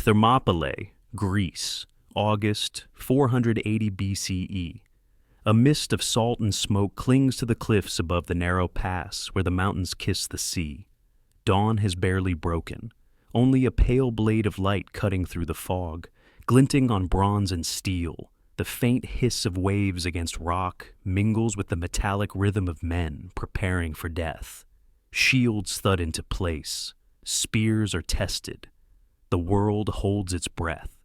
Thermopylae, Greece, August 480 BCE. A mist of salt and smoke clings to the cliffs above the narrow pass where the mountains kiss the sea. Dawn has barely broken, only a pale blade of light cutting through the fog, glinting on bronze and steel. The faint hiss of waves against rock mingles with the metallic rhythm of men preparing for death. Shields thud into place. Spears are tested. The world holds its breath.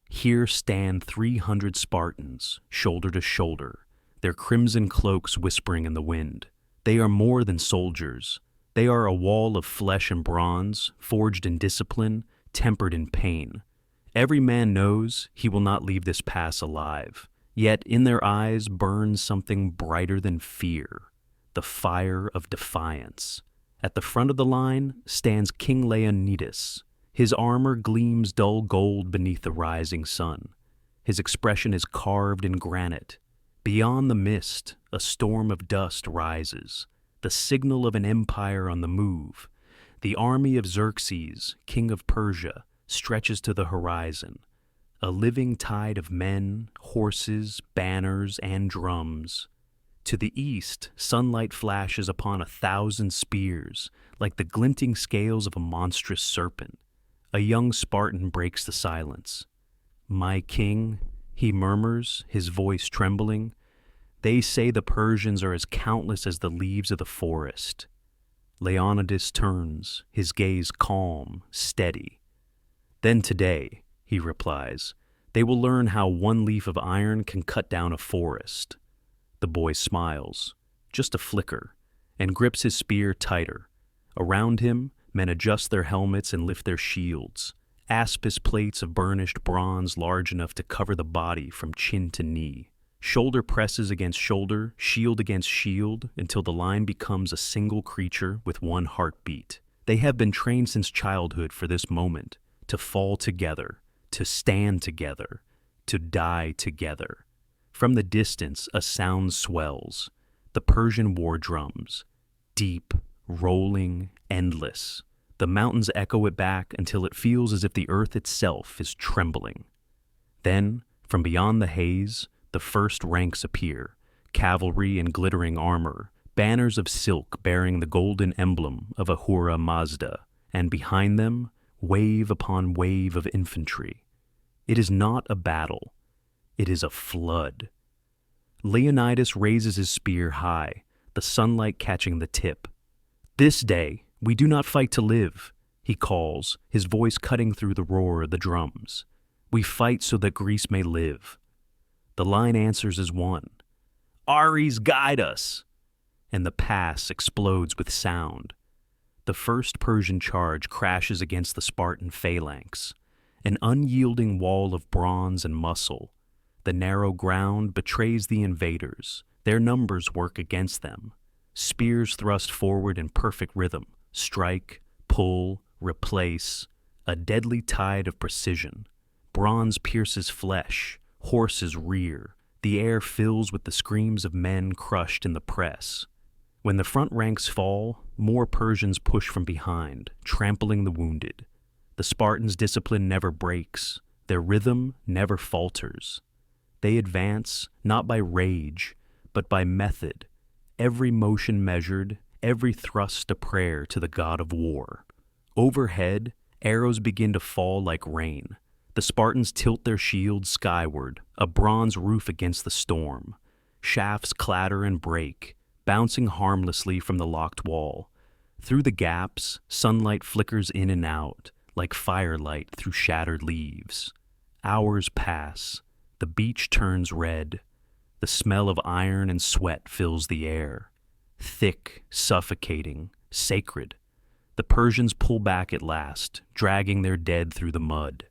Here stand 300 Spartans, shoulder to shoulder, their crimson cloaks whispering in the wind. They are more than soldiers. They are a wall of flesh and bronze, forged in discipline, tempered in pain. Every man knows he will not leave this pass alive, yet in their eyes burns something brighter than fear, the fire of defiance. At the front of the line stands King Leonidas. His armor gleams dull gold beneath the rising sun. His expression is carved in granite. Beyond the mist, a storm of dust rises, the signal of an empire on the move. The army of Xerxes, king of Persia, stretches to the horizon. A living tide of men, horses, banners, and drums. To the east, sunlight flashes upon 1,000 spears, like the glinting scales of a monstrous serpent. A young Spartan breaks the silence. "My king," he murmurs, his voice trembling. "They say the Persians are as countless as the leaves of the forest." Leonidas turns, his gaze calm, steady. "Then today," he replies, "they will learn how one leaf of iron can cut down a forest." The boy smiles, just a flicker, and grips his spear tighter. Around him, men adjust their helmets and lift their shields, aspis plates of burnished bronze large enough to cover the body from chin to knee. Shoulder presses against shoulder, shield against shield, until the line becomes a single creature with one heartbeat. They have been trained since childhood for this moment, to fall together, to stand together, to die together. From the distance, a sound swells, the Persian war drums, deep, rolling, endless. The mountains echo it back until it feels as if the earth itself is trembling. Then, from beyond the haze, the first ranks appear, cavalry in glittering armor, banners of silk bearing the golden emblem of Ahura Mazda, and behind them, wave upon wave of infantry. It is not a battle. It is a flood. Leonidas raises his spear high, the sunlight catching the tip. "This day, we do not fight to live," he calls, his voice cutting through the roar of the drums. "We fight so that Greece may live." The line answers as one. "Ares, guide us!" And the pass explodes with sound. The first Persian charge crashes against the Spartan phalanx, an unyielding wall of bronze and muscle. The narrow ground betrays the invaders. Their numbers work against them. Spears thrust forward in perfect rhythm, strike, pull, replace, a deadly tide of precision. Bronze pierces flesh, horses rear, the air fills with the screams of men crushed in the press. When the front ranks fall, more Persians push from behind, trampling the wounded. The Spartans' discipline never breaks, their rhythm never falters. They advance not by rage, but by method, every motion measured, every thrust a prayer to the god of war. Overhead, arrows begin to fall like rain. The Spartans tilt their shields skyward, a bronze roof against the storm. Shafts clatter and break, bouncing harmlessly from the locked wall. Through the gaps, sunlight flickers in and out, like firelight through shattered leaves. Hours pass. The beach turns red. The smell of iron and sweat fills the air. Thick, suffocating, sacred. The Persians pull back at last, dragging their dead through the mud.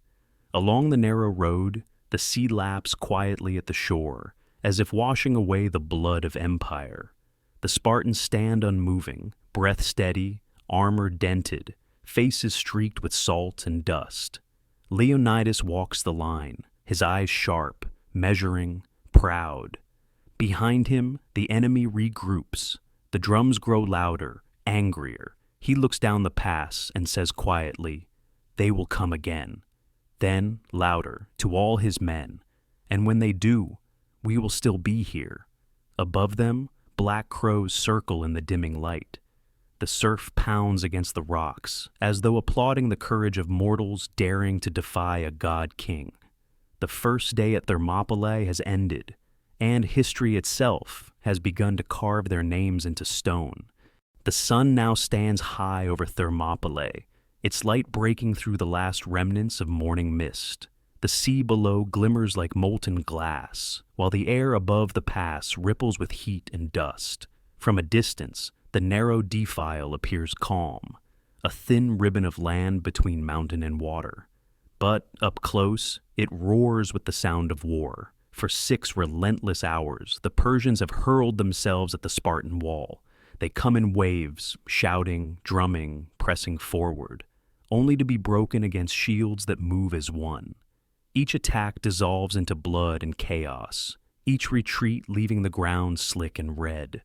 Along the narrow road, the sea laps quietly at the shore, as if washing away the blood of empire. The Spartans stand unmoving, breath steady, armor dented, faces streaked with salt and dust. Leonidas walks the line, his eyes sharp, measuring, proud. Behind him, the enemy regroups. The drums grow louder, angrier. He looks down the pass and says quietly, "They will come again." Then, louder, to all his men. And when they do, we will still be here. Above them, black crows circle in the dimming light. The surf pounds against the rocks, as though applauding the courage of mortals daring to defy a god-king. The first day at Thermopylae has ended, and history itself has begun to carve their names into stone. The sun now stands high over Thermopylae, its light breaking through the last remnants of morning mist. The sea below glimmers like molten glass, while the air above the pass ripples with heat and dust. From a distance, the narrow defile appears calm, a thin ribbon of land between mountain and water. But up close, it roars with the sound of war. For 6 relentless hours, the Persians have hurled themselves at the Spartan wall. They come in waves, shouting, drumming, pressing forward, only to be broken against shields that move as one. Each attack dissolves into blood and chaos, each retreat leaving the ground slick and red.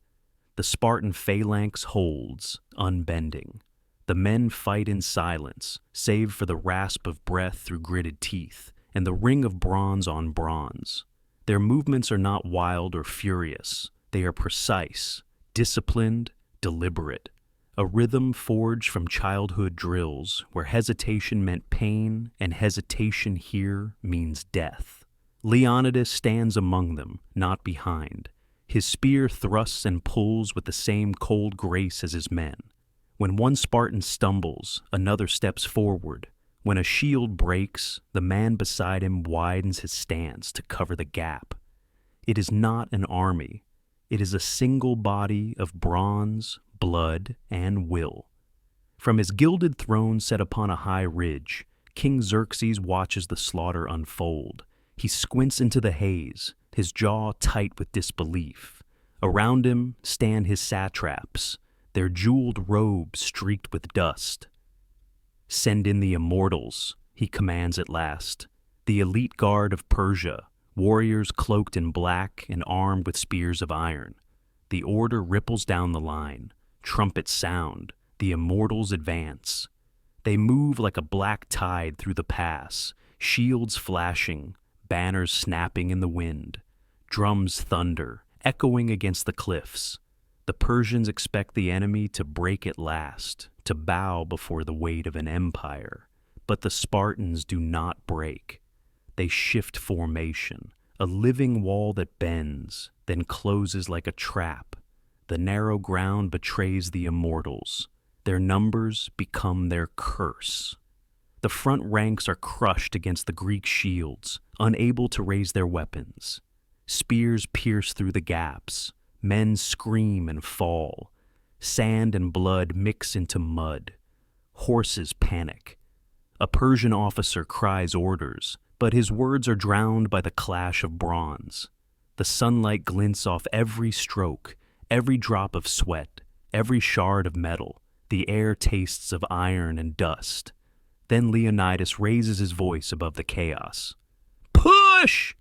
The Spartan phalanx holds, unbending. The men fight in silence, save for the rasp of breath through gritted teeth and the ring of bronze on bronze. Their movements are not wild or furious. They are precise, disciplined, deliberate. A rhythm forged from childhood drills where hesitation meant pain and hesitation here means death. Leonidas stands among them, not behind. His spear thrusts and pulls with the same cold grace as his men. When one Spartan stumbles, another steps forward. When a shield breaks, the man beside him widens his stance to cover the gap. It is not an army. It is a single body of bronze, blood, and will. From his gilded throne set upon a high ridge, King Xerxes watches the slaughter unfold. He squints into the haze, his jaw tight with disbelief. Around him stand his satraps, their jeweled robes streaked with dust. "Send in the immortals," he commands at last, "the elite guard of Persia, warriors cloaked in black and armed with spears of iron." The order ripples down the line. Trumpets sound. The immortals advance. They move like a black tide through the pass, shields flashing, banners snapping in the wind. Drums thunder, echoing against the cliffs. The Persians expect the enemy to break at last, to bow before the weight of an empire. But the Spartans do not break. They shift formation, a living wall that bends, then closes like a trap. The narrow ground betrays the immortals. Their numbers become their curse. The front ranks are crushed against the Greek shields, unable to raise their weapons. Spears pierce through the gaps. Men scream and fall. Sand and blood mix into mud. Horses panic. A Persian officer cries orders, but his words are drowned by the clash of bronze. The sunlight glints off every stroke, every drop of sweat, every shard of metal. The air tastes of iron and dust. Then Leonidas raises his voice above the chaos. "Push!"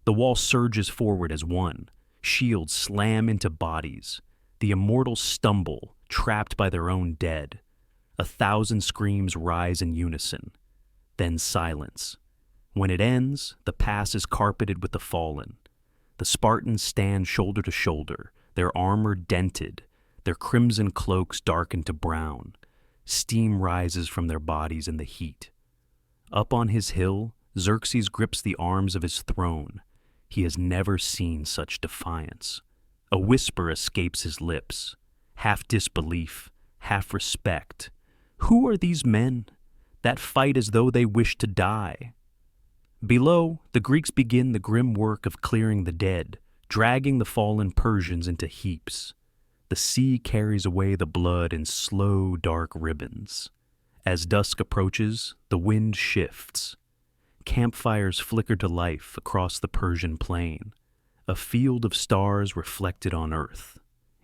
The wall surges forward as one. Shields slam into bodies. The immortals stumble, trapped by their own dead. 1,000 screams rise in unison. Then silence. When it ends, the pass is carpeted with the fallen. The Spartans stand shoulder to shoulder, their armor dented, their crimson cloaks darkened to brown. Steam rises from their bodies in the heat. Up on his hill, Xerxes grips the arms of his throne. He has never seen such defiance. A whisper escapes his lips, half disbelief, half respect. Who are these men that fight as though they wish to die? Below, the Greeks begin the grim work of clearing the dead, dragging the fallen Persians into heaps. The sea carries away the blood in slow, dark ribbons. As dusk approaches, the wind shifts. Campfires flicker to life across the Persian plain, a field of stars reflected on earth.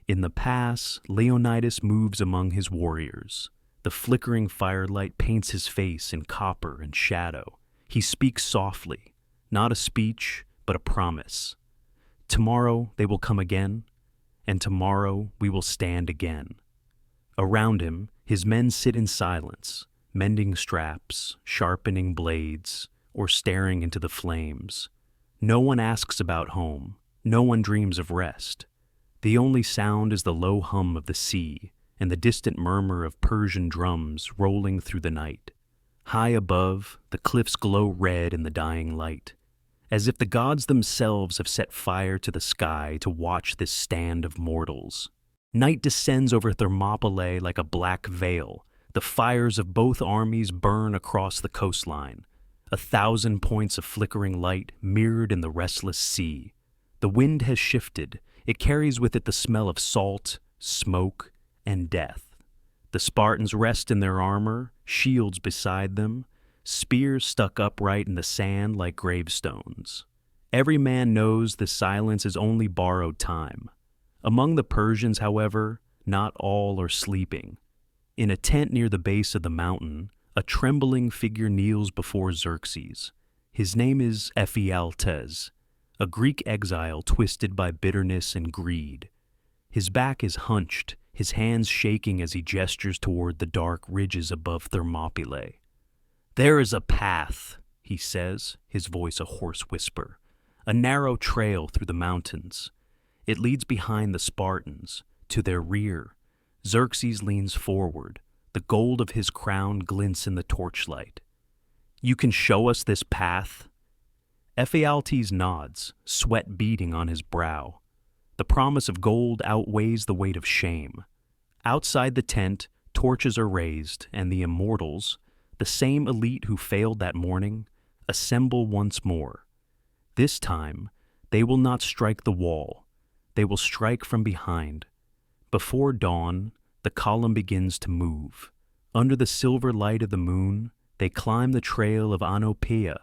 In the pass, Leonidas moves among his warriors. The flickering firelight paints his face in copper and shadow. He speaks softly, not a speech, but a promise. Tomorrow they will come again, and tomorrow we will stand again. Around him, his men sit in silence, mending straps, sharpening blades, or staring into the flames. No one asks about home. No one dreams of rest. The only sound is the low hum of the sea and the distant murmur of Persian drums rolling through the night. High above, the cliffs glow red in the dying light, as if the gods themselves have set fire to the sky to watch this stand of mortals. Night descends over Thermopylae like a black veil. The fires of both armies burn across the coastline, 1,000 points of flickering light mirrored in the restless sea. The wind has shifted. It carries with it the smell of salt, smoke, and death. The Spartans rest in their armor, shields beside them, spears stuck upright in the sand like gravestones. Every man knows the silence is only borrowed time. Among the Persians, however, not all are sleeping. In a tent near the base of the mountain, a trembling figure kneels before Xerxes. His name is Ephialtes, a Greek exile twisted by bitterness and greed. His back is hunched, his hands shaking as he gestures toward the dark ridges above Thermopylae. "There is a path," he says, his voice a hoarse whisper, "a narrow trail through the mountains. It leads behind the Spartans, to their rear." Xerxes leans forward. The gold of his crown glints in the torchlight. "You can show us this path?" Ephialtes nods, sweat beading on his brow. The promise of gold outweighs the weight of shame. Outside the tent, torches are raised, and the immortals, the same elite who failed that morning, assemble once more. This time, they will not strike the wall. They will strike from behind. Before dawn, the column begins to move. Under the silver light of the moon, they climb the trail of Outnumbered,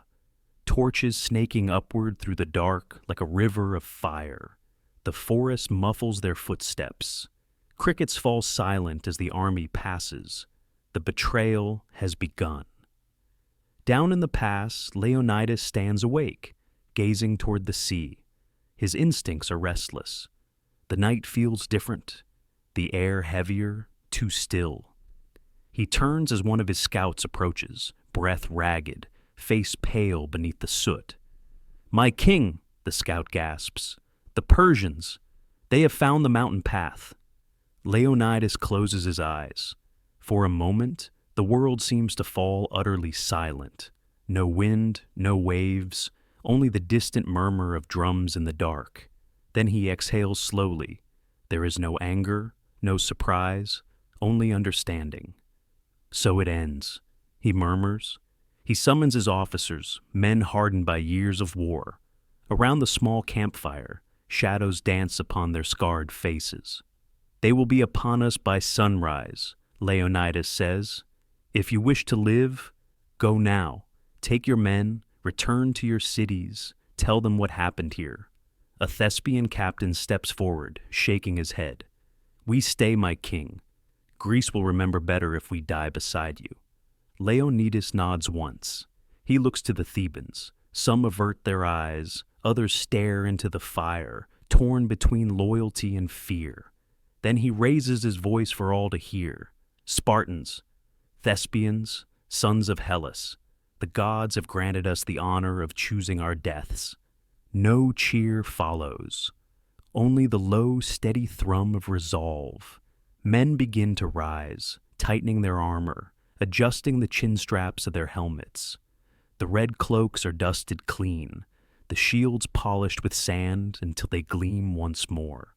torches snaking upward through the dark like a river of fire. The forest muffles their footsteps. Crickets fall silent as the army passes. The betrayal has begun. Down in the pass, Leonidas stands awake, gazing toward the sea. His instincts are restless. The night feels different, the air heavier, too still. He turns as one of his scouts approaches, breath ragged, face pale beneath the soot. "My king," the scout gasps, "the Persians, they have found the mountain path." Leonidas closes his eyes. For a moment, the world seems to fall utterly silent. No wind, no waves, only the distant murmur of drums in the dark. Then he exhales slowly. There is no anger, no surprise, only understanding. "So it ends," he murmurs. He summons his officers, men hardened by years of war. Around the small campfire, shadows dance upon their scarred faces. "They will be upon us by sunrise," Leonidas says. "If you wish to live, go now. Take your men, return to your cities, tell them what happened here." A Thespian captain steps forward, shaking his head. "We stay, my king. Greece will remember better if we die beside you." Leonidas nods once. He looks to the Thebans. Some avert their eyes, others stare into the fire, torn between loyalty and fear. Then he raises his voice for all to hear. "Spartans, Thespians, sons of Hellas, the gods have granted us the honor of choosing our deaths." No cheer follows, only the low, steady thrum of resolve. Men begin to rise, tightening their armor, adjusting the chin straps of their helmets. The red cloaks are dusted clean, the shields polished with sand until they gleam once more.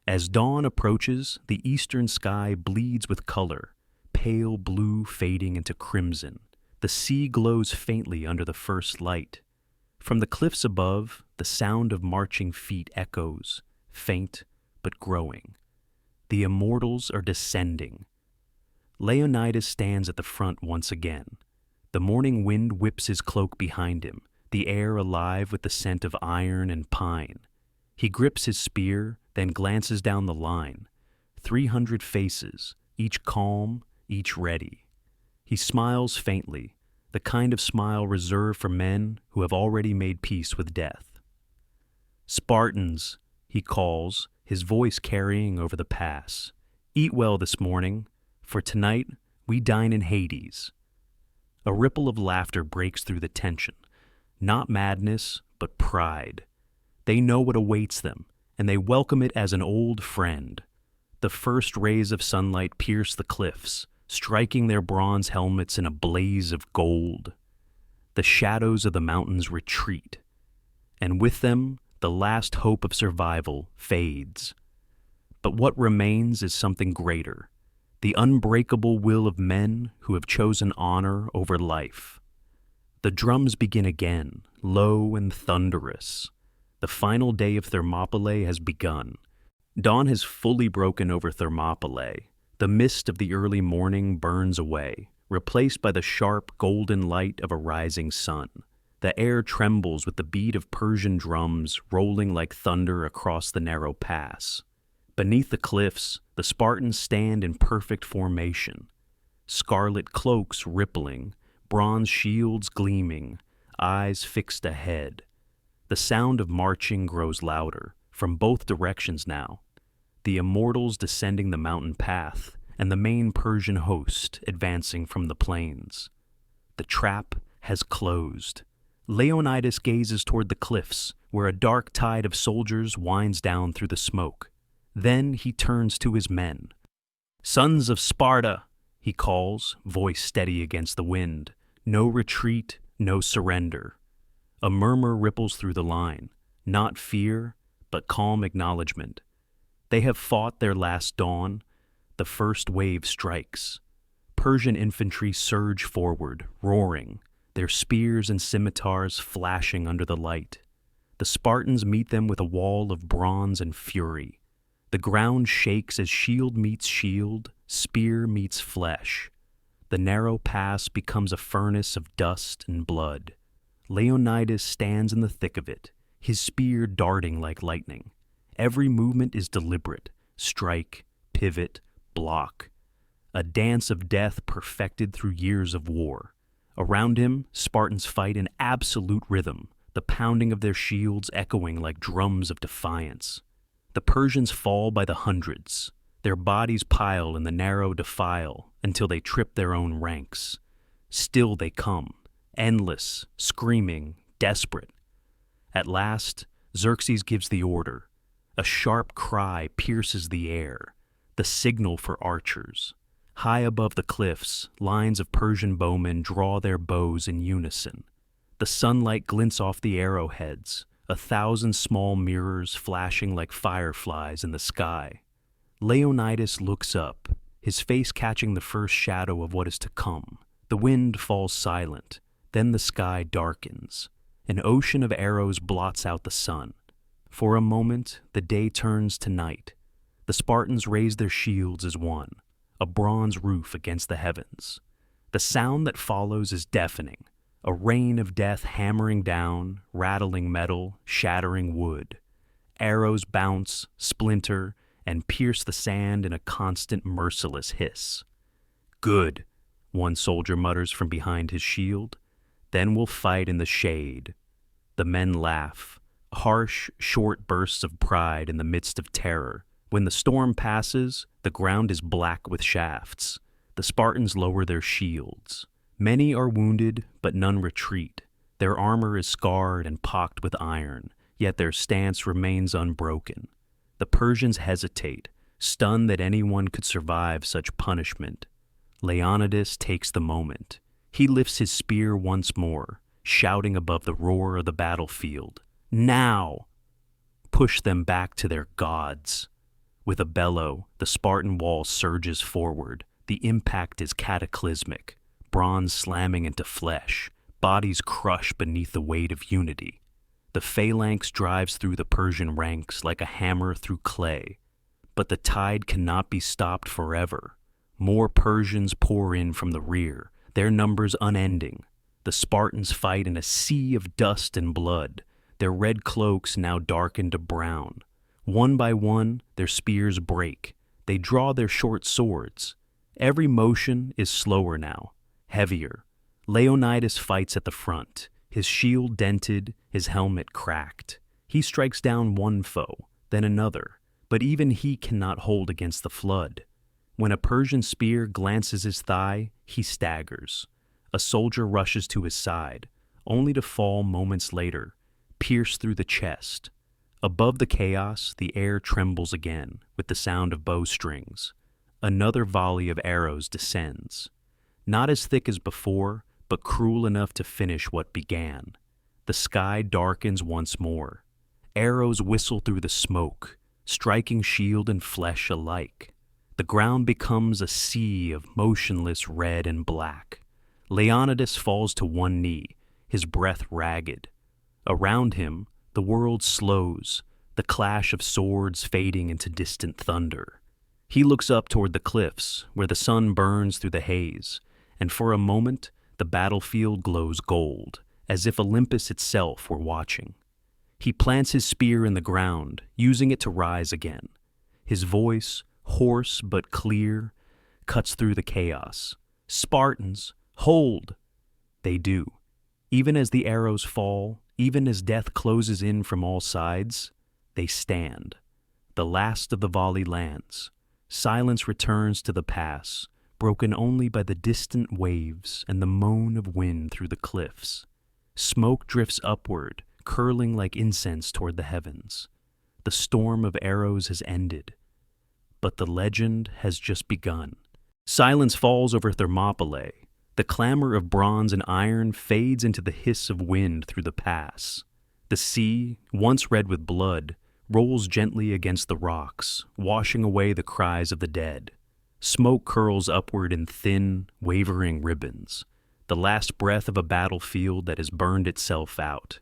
As dawn approaches, the eastern sky bleeds with color, pale blue fading into crimson. The sea glows faintly under the first light. From the cliffs above, the sound of marching feet echoes, faint but growing. The immortals are descending. Leonidas stands at the front once again. The morning wind whips his cloak behind him, the air alive with the scent of iron and pine. He grips his spear, then glances down the line. 300 faces, each calm, each ready. He smiles faintly, the kind of smile reserved for men who have already made peace with death. "Spartans," he calls, his voice carrying over the pass. "Eat well this morning, for tonight we dine in Hades." A ripple of laughter breaks through the tension. Not madness, but pride. They know what awaits them, and they welcome it as an old friend. The first rays of sunlight pierce the cliffs, striking their bronze helmets in a blaze of gold. The shadows of the mountains retreat, and with them, the last hope of survival fades. But what remains is something greater, the unbreakable will of men who have chosen honor over life. The drums begin again, low and thunderous. The final day of Thermopylae has begun. Dawn has fully broken over Thermopylae. The mist of the early morning burns away, replaced by the sharp golden light of a rising sun. The air trembles with the beat of Persian drums rolling like thunder across the narrow pass. Beneath the cliffs, the Spartans stand in perfect formation. Scarlet cloaks rippling, bronze shields gleaming, eyes fixed ahead. The sound of marching grows louder, from both directions now. The immortals descending the mountain path, and the main Persian host advancing from the plains. The trap has closed. Leonidas gazes toward the cliffs, where a dark tide of soldiers winds down through the smoke. Then he turns to his men. "Sons of Sparta," he calls, voice steady against the wind. No retreat, no surrender. A murmur ripples through the line, not fear, but calm acknowledgement. They have fought their last dawn. The first wave strikes. Persian infantry surge forward, roaring, their spears and scimitars flashing under the light. The Spartans meet them with a wall of bronze and fury. The ground shakes as shield meets shield, spear meets flesh. The narrow pass becomes a furnace of dust and blood. Leonidas stands in the thick of it, his spear darting like lightning. Every movement is deliberate, strike, pivot, block. A dance of death perfected through years of war. Around him, Spartans fight in absolute rhythm, the pounding of their shields echoing like drums of defiance. The Persians fall by the hundreds. Their bodies pile in the narrow defile until they trip their own ranks. Still they come, endless, screaming, desperate. At last, Xerxes gives the order. A sharp cry pierces the air, the signal for archers. High above the cliffs, lines of Persian bowmen draw their bows in unison. The sunlight glints off the arrowheads, 1,000 small mirrors flashing like fireflies in the sky. Leonidas looks up, his face catching the first shadow of what is to come. The wind falls silent, then the sky darkens. An ocean of arrows blots out the sun. For a moment, the day turns to night. The Spartans raise their shields as one, a bronze roof against the heavens. The sound that follows is deafening, a rain of death hammering down, rattling metal, shattering wood. Arrows bounce, splinter, and pierce the sand in a constant, merciless hiss. "Good," one soldier mutters from behind his shield. "Then we'll fight in the shade." The men laugh, harsh, short bursts of pride in the midst of terror. When the storm passes, the ground is black with shafts. The Spartans lower their shields. Many are wounded, but none retreat. Their armor is scarred and pocked with iron, yet their stance remains unbroken. The Persians hesitate, stunned that anyone could survive such punishment. Leonidas takes the moment. He lifts his spear once more, shouting above the roar of the battlefield. "Now! Push them back to their gods." With a bellow, the Spartan wall surges forward. The impact is cataclysmic, bronze slamming into flesh, bodies crush beneath the weight of unity. The phalanx drives through the Persian ranks like a hammer through clay. But the tide cannot be stopped forever. More Persians pour in from the rear, their numbers unending. The Spartans fight in a sea of dust and blood, their red cloaks now darkened to brown. One by one, their spears break. They draw their short swords. Every motion is slower now, heavier. Leonidas fights at the front, his shield dented, his helmet cracked. He strikes down one foe, then another, but even he cannot hold against the flood. When a Persian spear glances his thigh, he staggers. A soldier rushes to his side. only to fall moments later, pierced through the chest. Above the chaos, the air trembles again with the sound of bowstrings. Another volley of arrows descends, not as thick as before, but cruel enough to finish what began. The sky darkens once more. Arrows whistle through the smoke, striking shield and flesh alike. The ground becomes a sea of motionless red and black. Leonidas falls to one knee, his breath ragged. Around him, the world slows, the clash of swords fading into distant thunder. He looks up toward the cliffs, where the sun burns through the haze, and for a moment, the battlefield glows gold, as if Olympus itself were watching. He plants his spear in the ground, using it to rise again. His voice, hoarse but clear, cuts through the chaos. "Spartans, hold!" They do. Even as the arrows fall, even as death closes in from all sides, they stand. The last of the volley lands. Silence returns to the pass, broken only by the distant waves and the moan of wind through the cliffs. Smoke drifts upward, curling like incense toward the heavens. The storm of arrows has ended, but the legend has just begun. Silence falls over Thermopylae. The clamor of bronze and iron fades into the hiss of wind through the pass. The sea, once red with blood, rolls gently against the rocks, washing away the cries of the dead. Smoke curls upward in thin, wavering ribbons, the last breath of a battlefield that has burned itself out.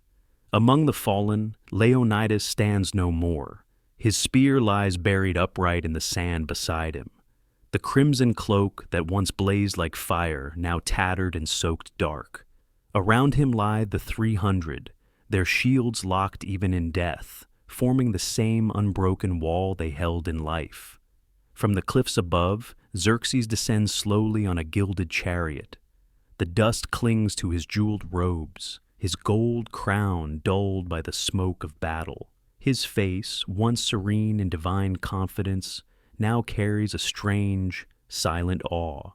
Among the fallen, Leonidas stands no more. His spear lies buried upright in the sand beside him. The crimson cloak that once blazed like fire, now tattered and soaked dark. Around him lie the 300, their shields locked even in death, forming the same unbroken wall they held in life. From the cliffs above, Xerxes descends slowly on a gilded chariot. The dust clings to his jeweled robes, his gold crown dulled by the smoke of battle. His face, once serene in divine confidence, now carries a strange, silent awe.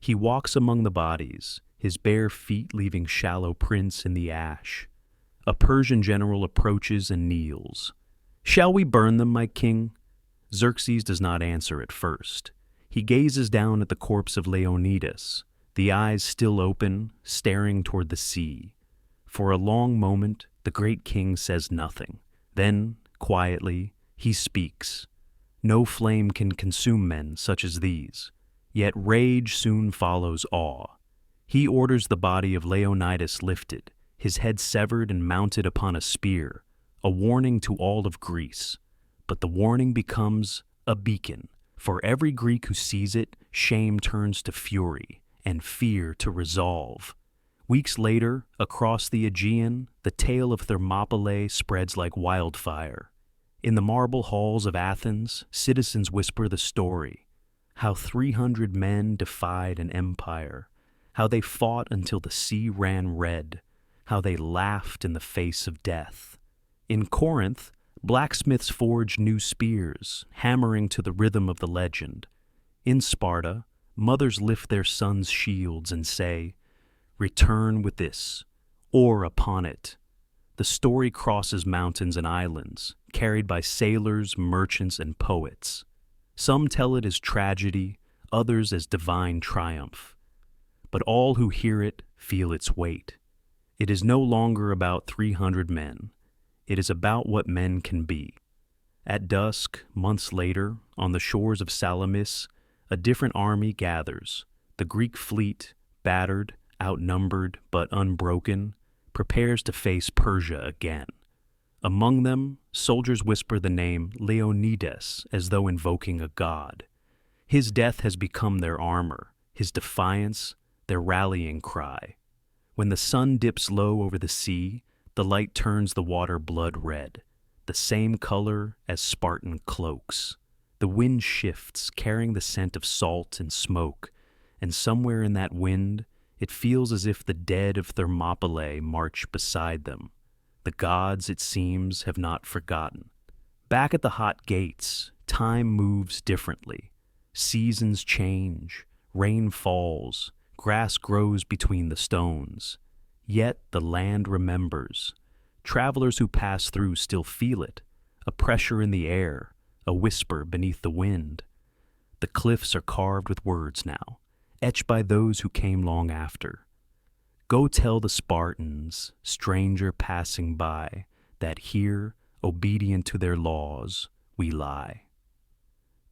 He walks among the bodies, his bare feet leaving shallow prints in the ash. A Persian general approaches and kneels. "Shall we burn them, my king?" Xerxes does not answer at first. He gazes down at the corpse of Leonidas, the eyes still open, staring toward the sea. For a long moment, the great king says nothing. Then, quietly, he speaks. No flame can consume men such as these, yet rage soon follows awe. He orders the body of Leonidas lifted, his head severed and mounted upon a spear, a warning to all of Greece. But the warning becomes a beacon. For every Greek who sees it, shame turns to fury and fear to resolve. Weeks later, across the Aegean, the tale of Thermopylae spreads like wildfire. In the marble halls of Athens, citizens whisper the story, how 300 men defied an empire, how they fought until the sea ran red, how they laughed in the face of death. In Corinth, blacksmiths forged new spears, hammering to the rhythm of the legend. In Sparta, mothers lift their sons' shields and say, "Return with this, or upon it." The story crosses mountains and islands, carried by sailors, merchants, and poets. Some tell it as tragedy, others as divine triumph. But all who hear it feel its weight. It is no longer about 300 men. It is about what men can be. At dusk, months later, on the shores of Salamis, a different army gathers. The Greek fleet, battered, outnumbered, but unbroken, prepares to face Persia again. Among them, soldiers whisper the name Leonidas as though invoking a god. His death has become their armor, his defiance, their rallying cry. When the sun dips low over the sea, the light turns the water blood red, the same color as Spartan cloaks. The wind shifts, carrying the scent of salt and smoke, and somewhere in that wind, it feels as if the dead of Thermopylae march beside them. The gods, it seems, have not forgotten. Back at the hot gates, time moves differently. Seasons change, rain falls, grass grows between the stones. Yet the land remembers. Travelers who pass through still feel it, a pressure in the air, a whisper beneath the wind. The cliffs are carved with words now, etched by those who came long after. Go tell the Spartans, stranger passing by, that here, obedient to their laws, we lie.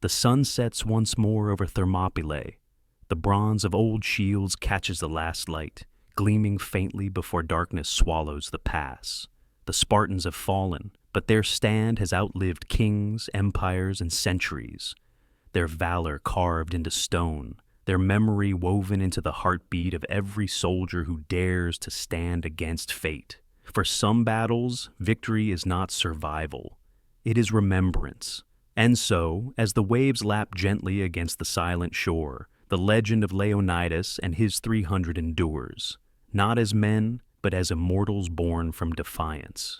The sun sets once more over Thermopylae. The bronze of old shields catches the last light, gleaming faintly before darkness swallows the pass. The Spartans have fallen, but their stand has outlived kings, empires, and centuries. Their valor carved into stone, their memory woven into the heartbeat of every soldier who dares to stand against fate. For some battles, victory is not survival. It is remembrance. And so, as the waves lap gently against the silent shore, the legend of Leonidas and his 300 endures, not as men, but as immortals born from defiance.